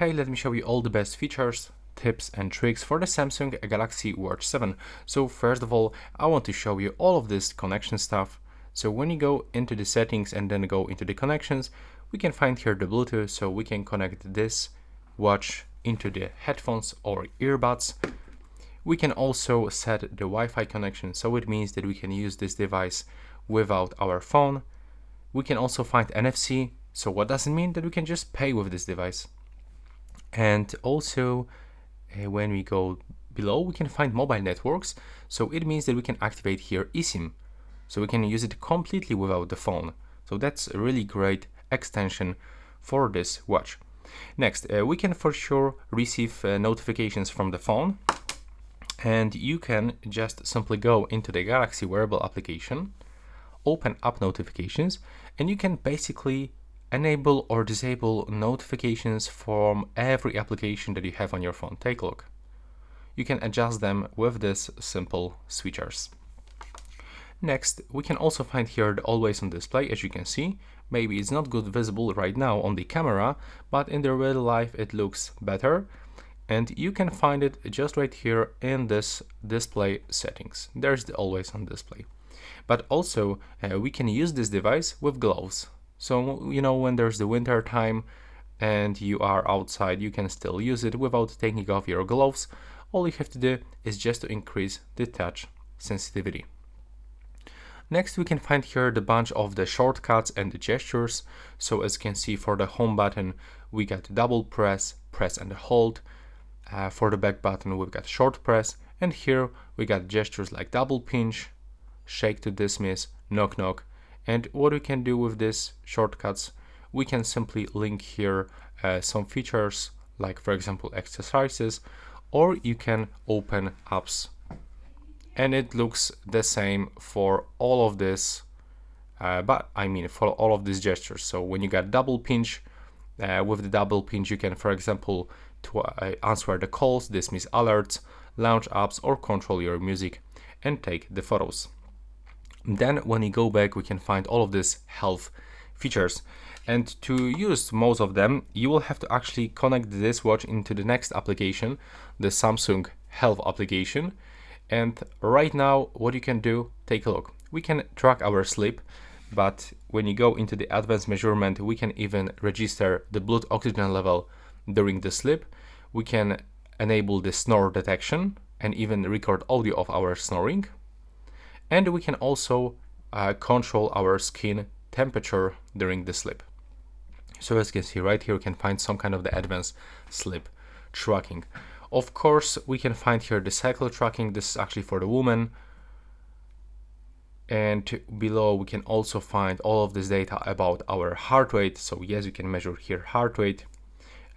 Okay, let me show you all the best features, tips and tricks for the Samsung Galaxy Watch 7. So first of all, I want to show you all of this connection stuff. So when you go into the settings and then go into the connections, we can find here the Bluetooth, so we can connect this watch into the headphones or earbuds. We can also set the Wi-Fi connection, so it means that we can use this device without our phone. We can also find NFC, so what does it mean? That we can just pay with this device. And also when we go below, we can find mobile networks, so it means that we can activate here eSIM, so we can use it completely without the phone. So that's a really great extension for this watch. Next, we can for sure receive notifications from the phone, and you can just simply go into the Galaxy wearable application, open up notifications, and you can basically enable or disable notifications from every application that you have on your phone. Take a look. You can adjust them with this simple switchers. Next, we can also find here the always on display. As you can see, maybe it's not good visible right now on the camera, but in the real life it looks better. And you can find it just right here in this display settings. There's the always on display. But also we can use this device with gloves. So, you know, when there's the winter time and you are outside, you can still use it without taking off your gloves. All you have to do is just to increase the touch sensitivity. Next, we can find here the bunch of the shortcuts and the gestures. So as you can see, for the home button, we got double press, press and hold. For the back button, we've got short press. And here we got gestures like double pinch, shake to dismiss, knock knock. And what we can do with these shortcuts, we can simply link here some features, like for example exercises, or you can open apps. And it looks the same for all of this, but I mean for all of these gestures. So when you got double pinch, with the double pinch you can, for example, to answer the calls, dismiss alerts, launch apps, or control your music and take the photos. Then when you go back, we can find all of these health features, and to use most of them you will have to actually connect this watch into the next application, the Samsung Health application. And right now what you can do, take a look. We can track our sleep, but when you go into the advanced measurement, we can even register the blood oxygen level during the sleep. We can enable the snore detection and even record audio of our snoring. And we can also control our skin temperature during the sleep. So as you can see right here, you can find some kind of the advanced sleep tracking. Of course, we can find here the cycle tracking. This is actually for the woman. And below we can also find all of this data about our heart rate. So yes, you can measure here heart rate.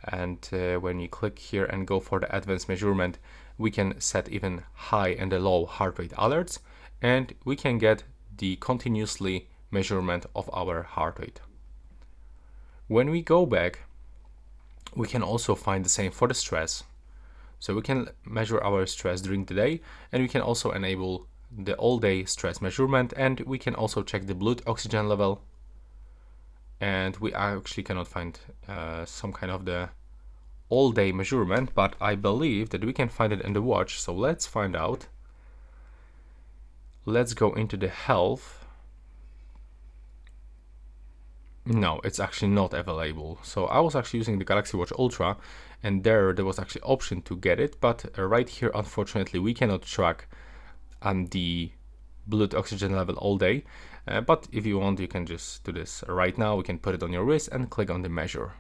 And when you click here and go for the advanced measurement, we can set even high and the low heart rate alerts. And we can get the continuously measurement of our heart rate. When we go back, we can also find the same for the stress. So we can measure our stress during the day, and we can also enable the all-day stress measurement, and we can also check the blood oxygen level. And we actually cannot find some kind of the all-day measurement, but I believe that we can find it in the watch. So let's find out. Let's go into the health. No, it's actually not available. So I was actually using the Galaxy Watch Ultra, and there was actually option to get it, but right here unfortunately we cannot track the blood oxygen level all day. But if you want, you can just do this right now. We can put it on your wrist and click on the measure.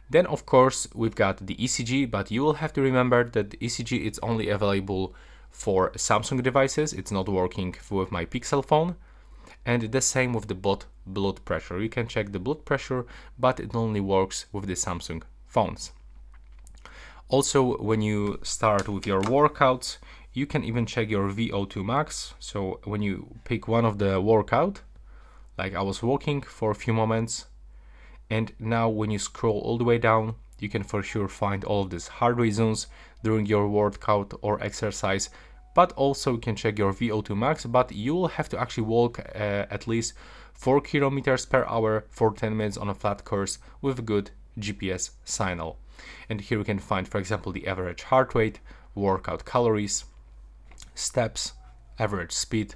Then of course we've got the ECG, but you will have to remember that the ECG is only available for Samsung devices. It's not working with my Pixel phone. And the same with the blood pressure. You can check the blood pressure, but it only works with the Samsung phones. Also, when you start with your workouts, you can even check your VO2 max. So when you pick one of the workout, like I was walking for a few moments, and now when you scroll all the way down, you can for sure find all of these heart rate zones during your workout or exercise. But also you can check your VO2 max, but you will have to actually walk at least 4 kilometers per hour for 10 minutes on a flat course with a good GPS signal. And here we can find, for example, the average heart rate, workout calories, steps, average speed,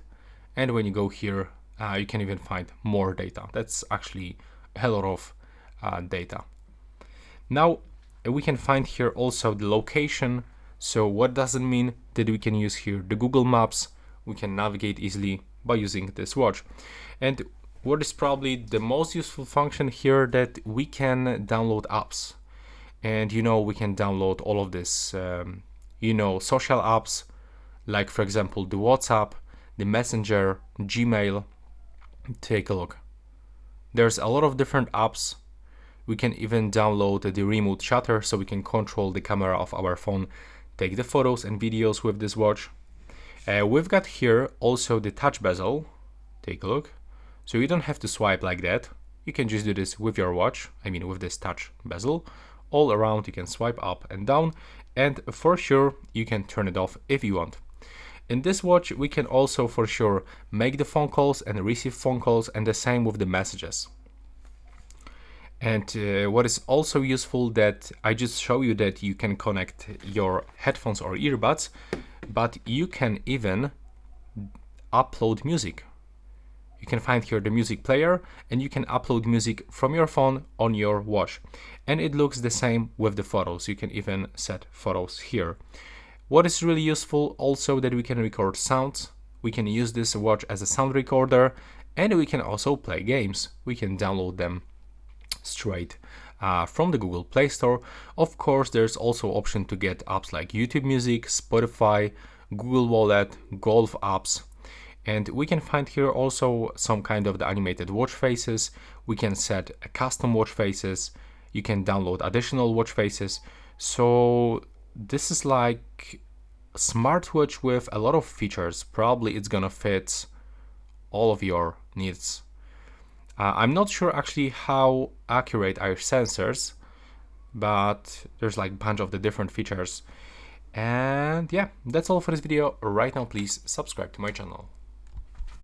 and when you go here, you can even find more data. That's actually a lot of data. Now we can find here also the location. So what does it mean? That we can use here the Google Maps. We can navigate easily by using this watch. And what is probably the most useful function here, that we can download apps. And we can download all of this social apps, like for example the WhatsApp, the Messenger, Gmail. Take a look. There's a lot of different apps. We can even download the remote shutter, so we can control the camera of our phone, take the photos and videos with this watch. We've got here also the touch bezel. Take a look. So you don't have to swipe like that. You can just do this with your watch, with this touch bezel. All around you can swipe up and down, and for sure you can turn it off if you want. In this watch we can also for sure make the phone calls and receive phone calls, and the same with the messages. And what is also useful, that I just show you that you can connect your headphones or earbuds, but you can even upload music. You can find here the music player, and you can upload music from your phone on your watch. And it looks the same with the photos. You can even set photos here. What is really useful also, that we can record sounds. We can use this watch as a sound recorder, and we can also play games. We can download them straight from the Google Play Store. Of course, there's also option to get apps like YouTube Music, Spotify, Google Wallet, golf apps. And we can find here also some kind of the animated watch faces. We can set a custom watch faces. You can download additional watch faces. So this is like a smartwatch with a lot of features. Probably it's gonna fit all of your needs. I'm not sure actually how accurate are sensors, but there's like a bunch of the different features. And yeah, that's all for this video. Right now, please subscribe to my channel.